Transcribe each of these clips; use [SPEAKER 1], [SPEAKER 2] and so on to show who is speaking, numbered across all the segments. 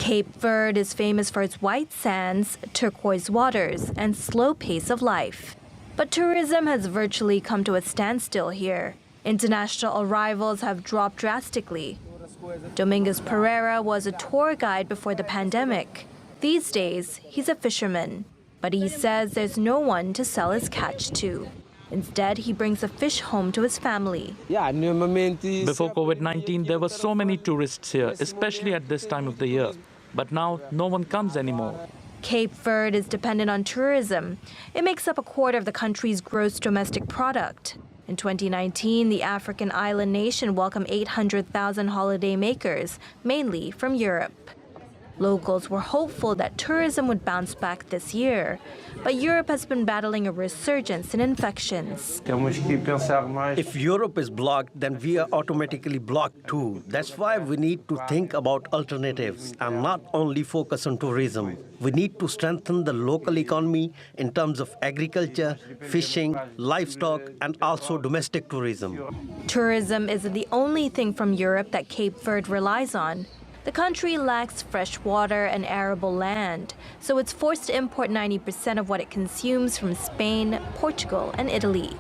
[SPEAKER 1] Cape Verde is famous for its white sands, turquoise waters, and slow pace of life. But tourism has virtually come to a standstill here. International arrivals have dropped drastically. Domingos Pereira was a tour guide before the pandemic. These days, he's a fisherman. But he says there's no one to sell his catch to. Instead, he brings a fish home to his family.
[SPEAKER 2] Before COVID-19, there were so many tourists here, especially at this time of the year. But now, no one comes anymore.
[SPEAKER 1] Cape Verde is dependent on tourism. It makes up a quarter of the country's gross domestic product. In 2019, the African island nation welcomed 800,000 holidaymakers, mainly from Europe. Locals were hopeful that tourism would bounce back this year, but Europe has been battling a resurgence in infections.
[SPEAKER 3] If Europe is blocked, then we are automatically blocked too. That's why we need to think about alternatives and not only focus on tourism. We need to strengthen the local economy in terms of agriculture, fishing, livestock, and also domestic tourism.
[SPEAKER 1] Tourism isn't the only thing from Europe that Cape Verde relies on. The country lacks fresh water and arable land, so it's forced to import 90% of what it consumes from Spain, Portugal, and Italy.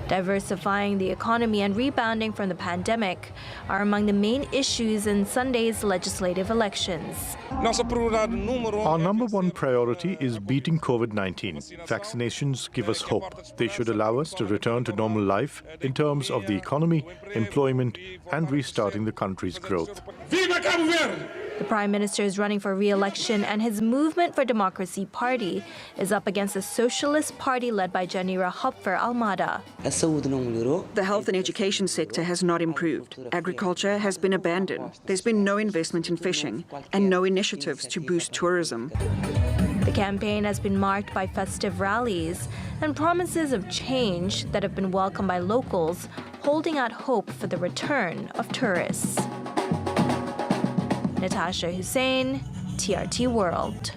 [SPEAKER 1] Diversifying the economy and rebounding from the pandemic are among the main issues in Sunday's legislative elections.
[SPEAKER 4] Our number one priority is beating COVID-19. Vaccinations give us hope. They should allow us to return to normal life in terms of the economy, employment, and restarting the country's growth.
[SPEAKER 1] The Prime Minister is running for re-election, and his Movement for Democracy party is up against the Socialist Party led by Janira Hopfer Almada.
[SPEAKER 5] The health and education sector has not improved. Agriculture has been abandoned. There's been no investment in fishing and no initiatives to boost tourism.
[SPEAKER 1] The campaign has been marked by festive rallies and promises of change that have been welcomed by locals, holding out hope for the return of tourists. Natasha Hussain, TRT World.